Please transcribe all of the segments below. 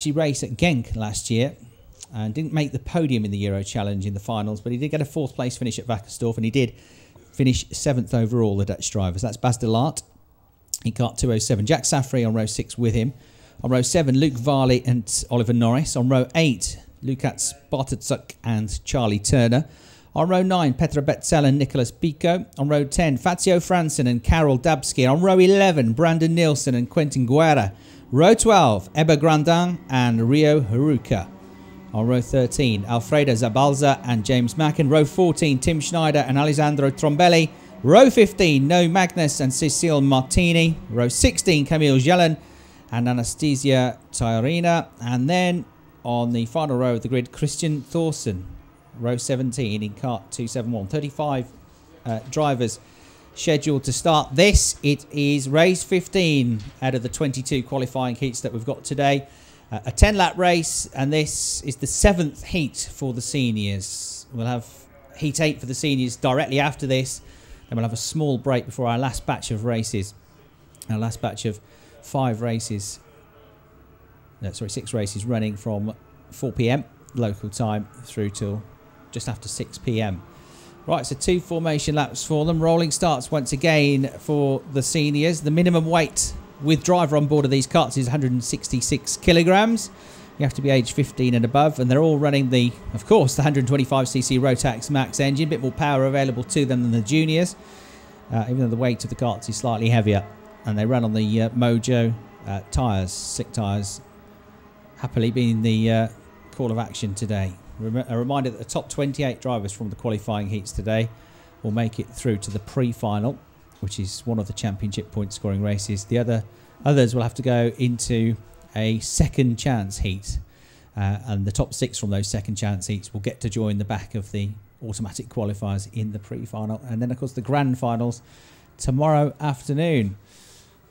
He raced at Genk last year and didn't make the podium in the Euro Challenge in the finals, but he did get a 4th place finish at Wackersdorf, and he did finish 7th overall, the Dutch drivers. That's Bas de Laat in kart 207. Jack Safri on row 6 with him. On row 7, Luke Varley and Oliver Norris. On row 8, Lukács Bartoszuk and Charlie Turner. On row 9, Petra Betzel and Nicholas Pico. On row 10, Fazio Fransen and Karol Dabski. On row 11, Brandon Nielsen and Quentin Guerra. Row 12, Eber Grandin and Rio Haruka. On row 13, Alfredo Zabalza and James Macken. Row 14, Tim Schneider and Alessandro Trombelli. Row 15, No Magnus and Cecile Martini. Row 16, Camille Jelen and Anastasia Tyrina. And then on the final row of the grid, Christian Thorsen. Row 17 in kart 271. 35 drivers scheduled to start this. It is race 15 out of the 22 qualifying heats that we've got today. A 10-lap race, and this is the 7th heat for the seniors. We'll have heat 8 for the seniors directly after this, and we'll have a small break before our last batch of races. Our last batch of 5 races, no, sorry, 6 races running from 4 p.m. local time through till just after 6 p.m. Right, so 2 formation laps for them. Rolling starts once again for the seniors. The minimum weight with driver on board of these karts is 166 kilograms. You have to be age 15 and above, and they're all running the, of course, the 125cc Rotax Max engine. A bit more power available to them than the juniors, even though the weight of the karts is slightly heavier. And they run on the Mojo tyres, sick tyres, happily being the call of action today. A reminder that the top 28 drivers from the qualifying heats today will make it through to the pre-final, which is one of the championship point scoring races. The others will have to go into a second chance heat, and the top 6 from those second chance heats will get to join the back of the automatic qualifiers in the pre-final, and then of course the grand finals tomorrow afternoon.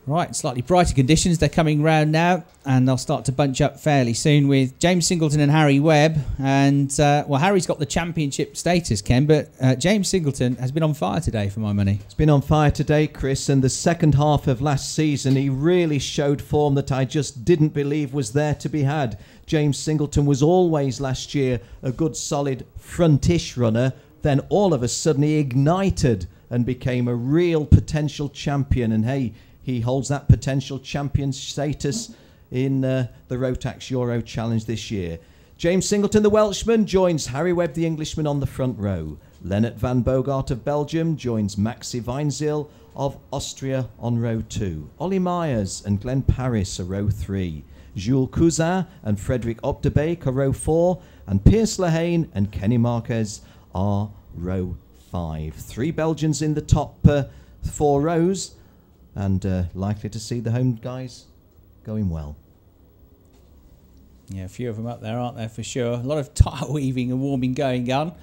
Right, slightly brighter conditions. They're coming round now, and they'll start to bunch up fairly soon with James Singleton and Harry Webb. And, well, Harry's got the championship status, Ken, but James Singleton has been on fire today, for my money. He's been on fire today, Chris, and the second half of last season, he really showed form that I just didn't believe was there to be had. James Singleton was always, last year, a good, solid front-ish runner. Then all of a sudden he ignited and became a real potential champion. And, hey, he holds that potential champion status in the Rotax Euro Challenge this year. James Singleton, the Welshman, joins Harry Webb, the Englishman, on the front row. Lennart van Bogart of Belgium joins Maxi Weinzierl of Austria on row 2. Ollie Myers and Glenn Paris are row 3. Jules Cousin and Frederick Opdebeek are row 4. And Piers Lehane and Kenny Marquez are row 5. 3 Belgians in the top 4 rows, and likely to see the home guys going well. Yeah, a few of them up there, aren't there, for sure. A lot of tire weaving and warming going on.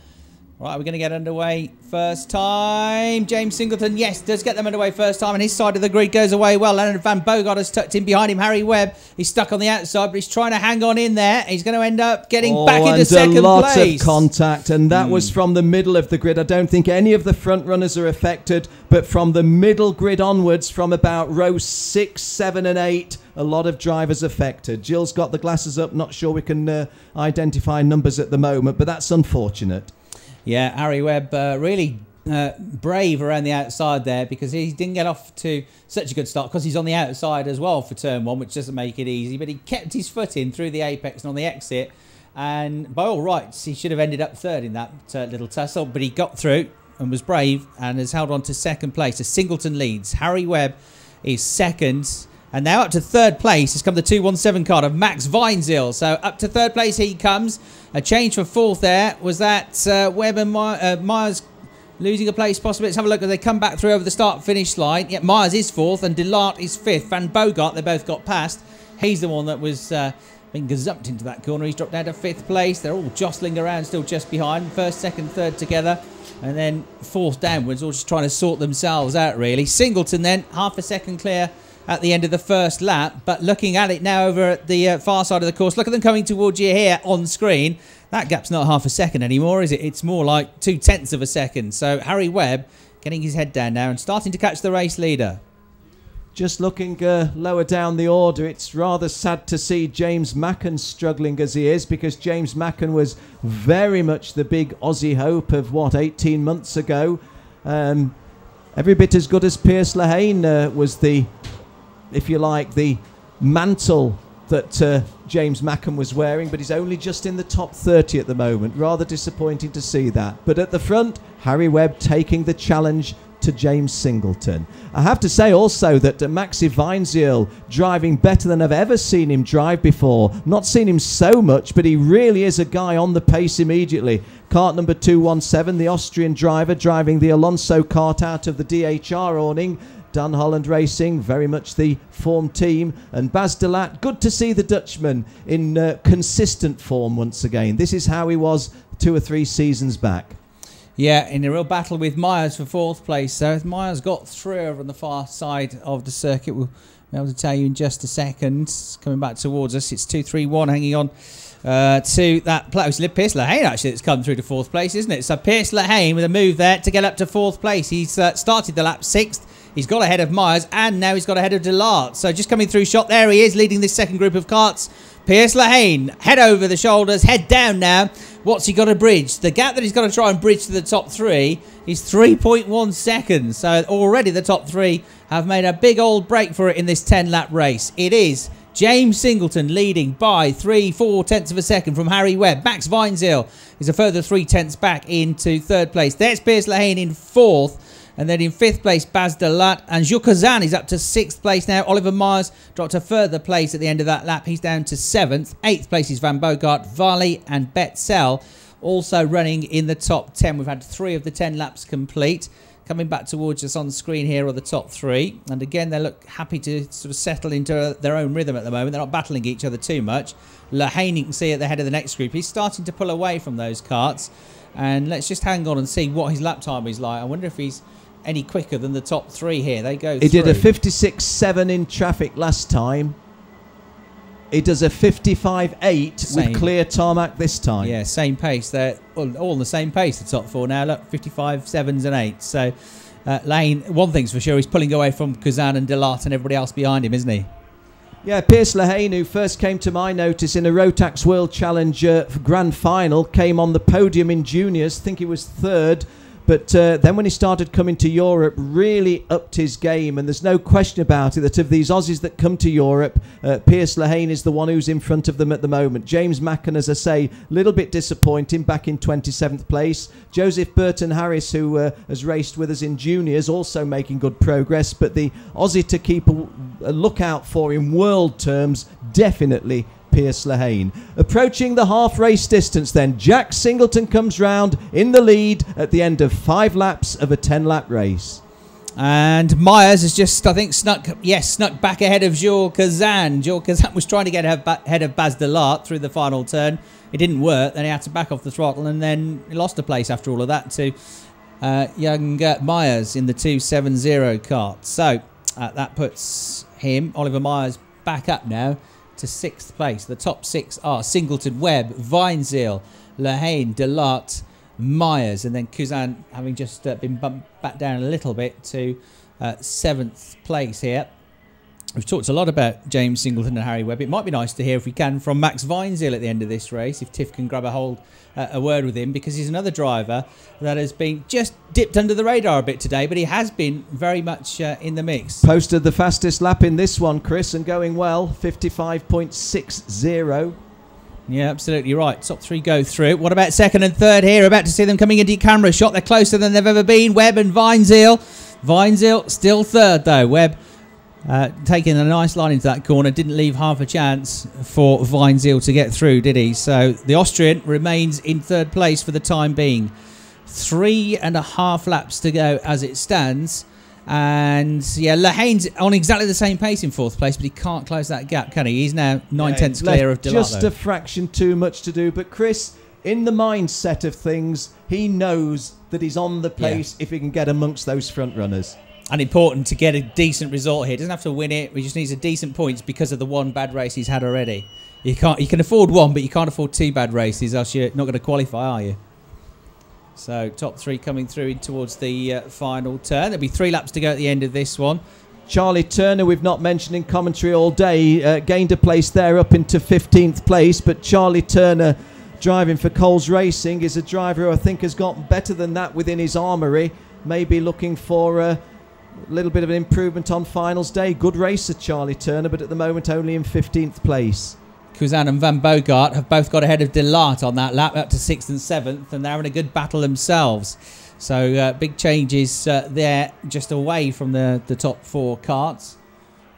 Right, we're going to get underway first time. James Singleton, yes, does get them underway first time, and his side of the grid goes away well. Lennart van Bogart has tucked in behind him. Harry Webb, he's stuck on the outside, but he's trying to hang on in there. He's going to end up getting back into second place. A lot of contact, and that was from the middle of the grid. I don't think any of the front runners are affected, but from the middle grid onwards, from about row 6, 7 and 8, a lot of drivers affected. Jill's got the glasses up. Not sure we can identify numbers at the moment, but that's unfortunate. Yeah, Harry Webb really brave around the outside there, because he didn't get off to such a good start because he's on the outside as well for turn 1, which doesn't make it easy. But he kept his foot in through the apex and on the exit, and by all rights, he should have ended up 3rd in that little tussle. But he got through and was brave and has held on to 2nd place. So Singleton leads. Harry Webb is 2nd. And now up to 3rd place has come the 217 card of Max Weinzierl. So up to 3rd place he comes. A change for 4th there was that Webb and Myers losing a place possibly. Let's have a look as they come back through over the start-finish line. Yeah, Myers is 4th and de Laat is 5th. Van Bogart, they both got past. He's the one that was being gazumped into that corner. He's dropped down to 5th place. They're all jostling around still just behind. 1st, 2nd, 3rd together. And then 4th downwards, all just trying to sort themselves out, really. Singleton then, half a second clear at the end of the first lap, but looking at it now over at the far side of the course, look at them coming towards you here on screen. That gap's not half a second anymore, is it? It's more like 0.2 of a second. So Harry Webb getting his head down now and starting to catch the race leader. Just looking lower down the order, it's rather sad to see James Macken struggling as he is, because James Macken was very much the big Aussie hope of, 18 months ago. Every bit as good as Pierce Lehane was the, if you like, the mantle that James Macken was wearing, but he's only just in the top 30 at the moment. Rather disappointing to see that. But at the front, Harry Webb taking the challenge to James Singleton. I have to say also that Maxi Weinzierl driving better than I've ever seen him drive before. Not seen him so much, but he really is a guy on the pace immediately. Kart number 217, the Austrian driver driving the Alonso kart out of the DHR awning. Dan Holland Racing, very much the form team. And Bas de Laat, good to see the Dutchman in consistent form once again. This is how he was 2 or 3 seasons back. Yeah, in a real battle with Myers for 4th place. So if Myers got through over on the far side of the circuit, we'll be able to tell you in just a second. It's coming back towards us. It's 2-3-1 hanging on to that place. Pierce Lehane actually that's come through to 4th place, isn't it? So Pierce Lehane with a move there to get up to 4th place. He's started the lap 6th. He's got ahead of Myers, and now he's got ahead of de Laat. So just coming through shot, there he is, leading this second group of karts. Pierce Lehane, head over the shoulders, head down now. What's he got to bridge? The gap that he's got to try and bridge to the top 3 is 3.1 seconds. So already the top 3 have made a big old break for it in this 10-lap race. It is James Singleton leading by 3/4 tenths of a second from Harry Webb. Max Weinzierl is a further 3 tenths back into 3rd place. There's Pierce Lehane in 4th. And then in 5th place, Bas de Laat. And Jules Kazan is up to 6th place now. Oliver Myers dropped a further place at the end of that lap. He's down to 7th. 8th place is Van Bogart, Varley and Betzel also running in the top 10. We've had 3 of the 10 laps complete. Coming back towards us on the screen here are the top 3. And again, they look happy to sort of settle into their own rhythm at the moment. They're not battling each other too much. Lehane, you can see at the head of the next group. He's starting to pull away from those karts. And let's just hang on and see what his lap time is like. I wonder if he's any quicker than the top 3 here. They go He through. did a 56.7 in traffic last time. He does a 55.8 with clear tarmac this time. Yeah, same pace. They're all the same pace, the top 4 now. Look, 55, 7s and 8s. So Lane, one thing's for sure, he's pulling away from Kazan and de Laat and everybody else behind him, isn't he? Yeah, Pierce Lehane, who first came to my notice in a Rotax World Challenge Grand Final, came on the podium in juniors. I think he was 3rd. But then when he started coming to Europe, really upped his game. And there's no question about it that of these Aussies that come to Europe, Pierce Lehane is the one who's in front of them at the moment. James Macken, as I say, a little bit disappointing, back in 27th place. Joseph Burton-Harris, who has raced with us in juniors, also making good progress. But the Aussie to keep a lookout for in world terms, definitely Pierce Lehane. Approaching the half race distance then, Jack Singleton comes round in the lead at the end of 5 laps of a 10-lap race. And Myers has just, I think, snuck back ahead of Jules Kazan. Jules Kazan was trying to get ahead of Bas de Laat through the final turn. It didn't work. Then he had to back off the throttle, and then he lost a place after all of that to young Myers in the 270 kart. So that puts him, Oliver Myers, back up now to 6th place. The top 6 are Singleton, Webb, Weinzierl, Lehane, de Laat, Myers, and then Kazan having just been bumped back down a little bit to 7th place here. We've talked a lot about James Singleton and Harry Webb. It might be nice to hear, if we can, from Max Weinzierl at the end of this race, if Tiff can grab a word with him, because he's another driver that has been just dipped under the radar a bit today, but he has been very much in the mix. Posted the fastest lap in this one, Chris, and going well, 55.60. Yeah, absolutely right. Top 3 go through. What about 2nd and 3rd here? About to see them coming into camera shot. They're closer than they've ever been. Webb and Weinzierl. Weinzierl still 3rd though. Webb taking a nice line into that corner. Didn't leave half a chance for Weinzierl to get through, did he? So the Austrian remains in 3rd place for the time being. 3.5 laps to go as it stands. And yeah, Lehane's on exactly the same pace in 4th place, but he can't close that gap, can he? He's now 9 tenths clear of de Laat. Just a fraction too much to do. But Chris, in the mindset of things, he knows that he's on the pace if he can get amongst those front runners. And important to get a decent result here. Doesn't have to win it. He just needs a decent points because of the one bad race he's had already. You can afford one, but you can't afford 2 bad races, else you're not going to qualify, are you? So top 3 coming through in towards the final turn. There'll be 3 laps to go at the end of this one. Charlie Turner, we've not mentioned in commentary all day, gained a place there up into 15th place. But Charlie Turner, driving for Coles Racing, is a driver who I think has gotten better than that within his armoury. Maybe looking for a little bit of an improvement on finals day. Good racer, Charlie Turner, but at the moment only in 15th place. Kuzan and Van Bogart have both got ahead of Delart on that lap, up to 6th and 7th, and they're having a good battle themselves. So big changes there, just away from the top 4 karts.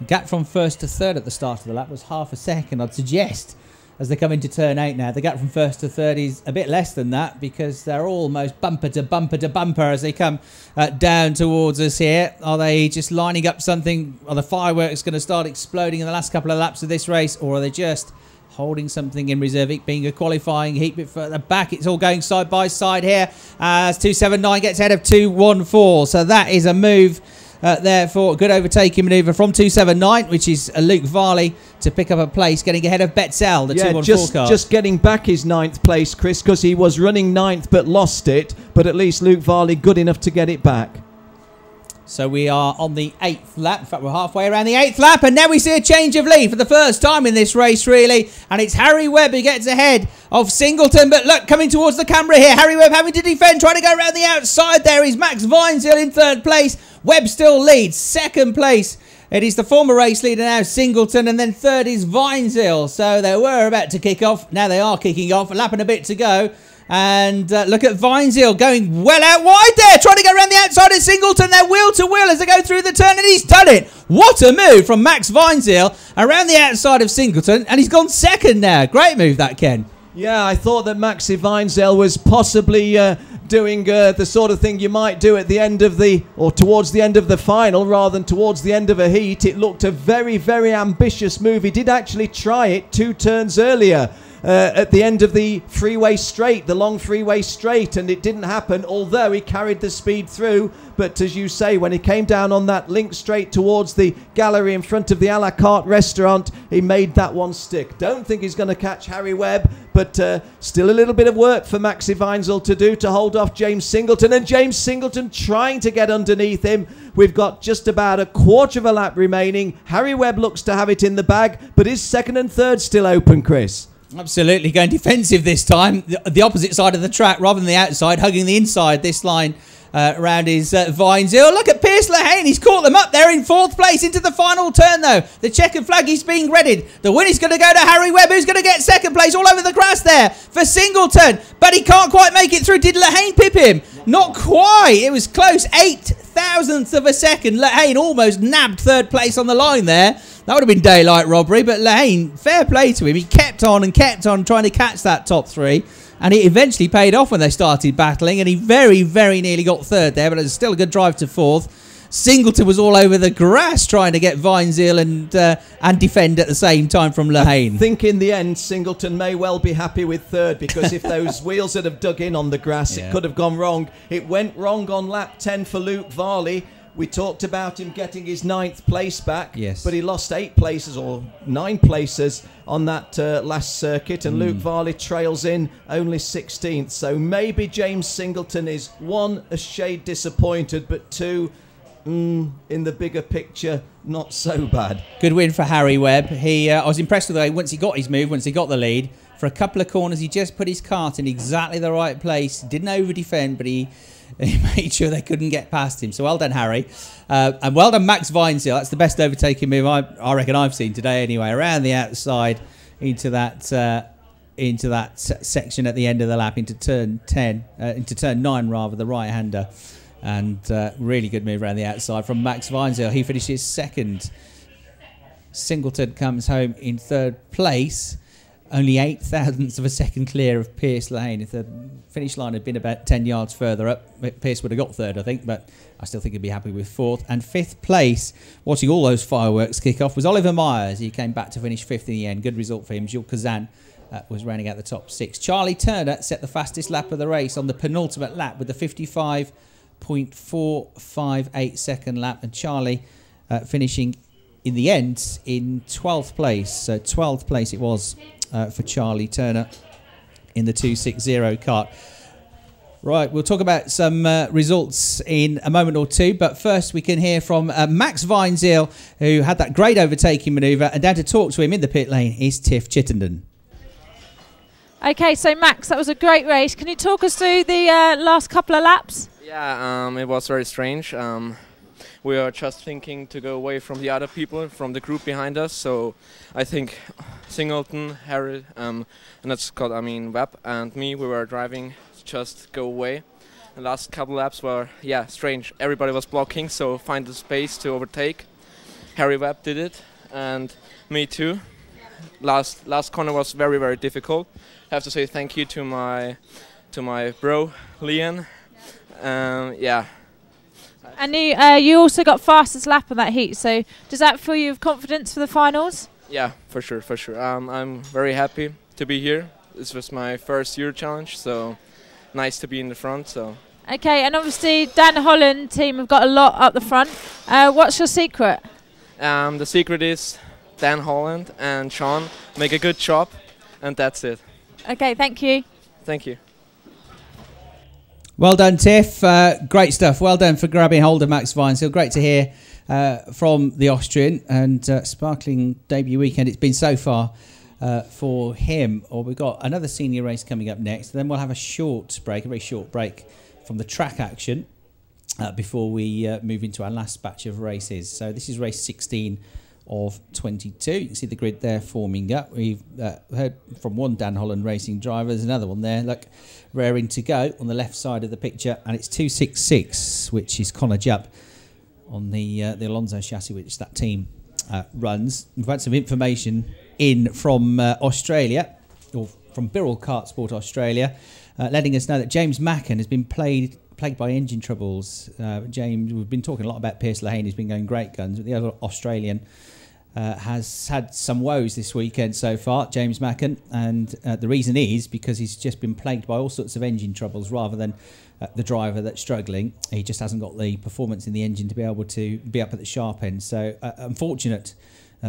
The gap from 1st to 3rd at the start of the lap was half a second, I'd suggest. As they come into turn 8 now, the gap from 1st to 3rd is a bit less than that, because they're almost bumper to bumper to bumper as they come down towards us here. Are they just lining up something? Are the fireworks going to start exploding in the last couple of laps of this race, or are they just holding something in reserve, it being a qualifying heat bit further back? It's all going side by side here as 279 gets ahead of 214. So that is a move there for a good overtaking manoeuvre from 279, which is Luke Varley to pick up a place, getting ahead of Betzel, the 214 car. Just getting back his 9th place, Chris, because he was running 9th but lost it. But at least Luke Varley good enough to get it back. So we are on the 8th lap. In fact, we're halfway around the 8th lap, and now we see a change of lead for the first time in this race, really. And it's Harry Webb who gets ahead of Singleton. But look, coming towards the camera here, Harry Webb having to defend, trying to go around the outside. There is Max Weinzierl in 3rd place. Webb still leads. 2nd place, it is the former race leader now, Singleton, and then 3rd is Weinzierl. So they were about to kick off. Now they are kicking off. A lap and a bit to go. And look at Weinzierl going well out wide there, trying to go around the outside of Singleton. They're wheel to wheel as they go through the turn, and he's done it. What a move from Max Weinzierl around the outside of Singleton, and he's gone 2nd now. Great move that, Ken. Yeah, I thought that Maxi Weinzierl was possibly doing the sort of thing you might do at the end of or towards the end of the final rather than towards the end of a heat. It looked a very, very ambitious move. He did actually try it 2 turns earlier. At the end of the freeway straight, the long freeway straight, and it didn't happen, although he carried the speed through. But as you say, when he came down on that link straight towards the gallery in front of the a la carte restaurant, he made that one stick. Don't think he's going to catch Harry Webb, but still a little bit of work for Maxi Weinzierl to do to hold off James Singleton, and James Singleton trying to get underneath him. We've got just about a quarter of a lap remaining. Harry Webb looks to have it in the bag, but is 2nd and 3rd still open, Chris? Absolutely, going defensive this time. The opposite side of the track rather than the outside, hugging the inside this line around his Weinzierl. Look at Pierce Lehane. He's caught them up there in 4th place into the final turn, though. The checkered flag is being readied. The win is going to go to Harry Webb, who's going to get 2nd place all over the grass there for Singleton. But he can't quite make it through. Did Lehane pip him? Not quite. It was close. 0.08 of a second. Lehane almost nabbed 3rd place on the line there. That would have been daylight robbery, but Lehane, fair play to him. He kept on trying to catch that top 3, and it eventually paid off when they started battling, and he very, very nearly got 3rd there, but it was still a good drive to 4th. Singleton was all over the grass trying to get Weinzierl and defend at the same time from Lehane. I think in the end, Singleton may well be happy with 3rd, because if those wheels had have dug in on the grass, it could have gone wrong. It went wrong on lap 10 for Luke Varley. We talked about him getting his 9th place back, yes, but he lost 8 places or 9 places on that last circuit, and Luke Varley trails in only 16th. So maybe James Singleton is 1, a shade disappointed, but 2, in the bigger picture, not so bad. Good win for Harry Webb. I was impressed with the way once he got his move, once he got the lead, for a couple of corners he just put his kart in exactly the right place. Didn't over defend, but he made sure they couldn't get past him. So well done, Harry. And well done, Max Weinzierl. That's the best overtaking move I reckon I've seen today anyway. Around the outside into that section at the end of the lap, into turn 10, into turn 9 rather, the right-hander. And really good move around the outside from Max Weinzierl. He finishes 2nd. Singleton comes home in 3rd place. Only 0.08 of a second clear of Pierce Lehane. If the finish line had been about 10 yards further up, Pierce would have got 3rd, I think, but I still think he'd be happy with 4th. And 5th place, watching all those fireworks kick off, was Oliver Myers. He came back to finish 5th in the end. Good result for him. Jules Kazan was rounding out the top 6. Charlie Turner set the fastest lap of the race on the penultimate lap with the 55.458 second lap, and Charlie finishing in the end in 12th place. So 12th place it was for Charlie Turner in the 260 kart. Right, we'll talk about some results in a moment or two, but first we can hear from Max Weinzierl, who had that great overtaking manoeuvre, and down to talk to him in the pit lane is Tiff Chittenden. Okay, so Max, that was a great race. Can you talk us through the last couple of laps? Yeah, it was very strange. We were just thinking to go away from the other people, from the group behind us. So I think Singleton, Harry, and that's called, Webb and me, we were driving just go away. The last couple laps were, yeah, strange. Everybody was blocking, so find the space to overtake. Harry Webb did it, and me too. Last corner was very, very difficult. I have to say thank you to my bro, Leon. Yeah. And you also got fastest lap on that heat, so does that fill you with confidence for the finals? Yeah, for sure, for sure. I'm very happy to be here. This was my first Euro challenge, so nice to be in the front. So. Okay, and obviously Dan Holland team have got a lot up the front. What's your secret? The secret is Dan Holland and Sean make a good job, and that's it. Okay, thank you. Thank you. Well done, Tiff. Great stuff. Well done for grabbing hold of Max Weinzierl. Great to hear from the Austrian, and sparkling debut weekend it's been so far for him. We've got another senior race coming up next. Then we'll have a very short break from the track action before we move into our last batch of races. So this is race 16 of 22. You can see the grid there forming up. We've heard from one Dan Holland Racing driver. There's another one there, look, raring to go on the left side of the picture, and it's 266, which is Connor Jupp on the Alonso chassis, which that team runs. We've had some information in from Australia, or from Birrell Kart Sport Australia, letting us know that James Macken has been plagued by engine troubles. James, we've been talking a lot about Pierce Lahane, who's been going great guns, but the other Australian has had some woes this weekend so far, James Macken, and the reason is because he's just been plagued by all sorts of engine troubles rather than the driver that's struggling. He just hasn't got the performance in the engine to be able to be up at the sharp end. So unfortunate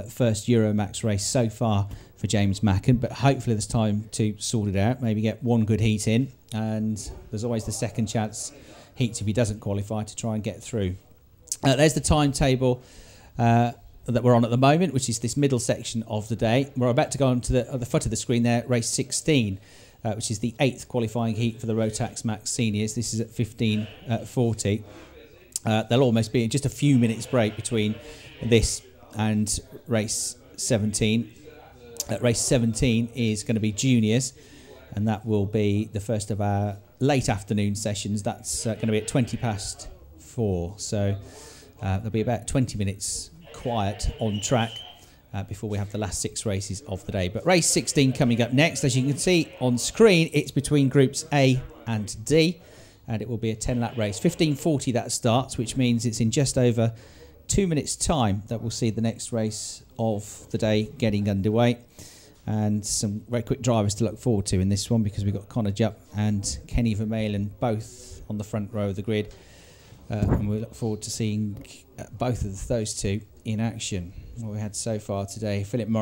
first Euromax race so far for James Macken, but hopefully there's time to sort it out, maybe get one good heat in, and there's always the second chance heats if he doesn't qualify to try and get through. There's the timetable that we're on at the moment, which is this middle section of the day. We're about to go on to the foot of the screen there, race 16, which is the 8th qualifying heat for the Rotax Max Seniors. This is at 15:40. There'll almost be just a few minutes break between this and race 17. Race 17 is going to be juniors, and that will be the first of our late afternoon sessions. That's going to be at 4:20. So there'll be about 20 minutes quiet on track before we have the last 6 races of the day. But race 16 coming up next. As you can see on screen, it's between groups A and D, and it will be a 10-lap race. 15:40 that starts, which means it's in just over 2 minutes' time that we'll see the next race of the day getting underway. And some very quick drivers to look forward to in this one, because we've got Connor Jupp and Kenny Vermeulen both on the front row of the grid. And we look forward to seeing both of those two in action. What we had so far today, Philip Morris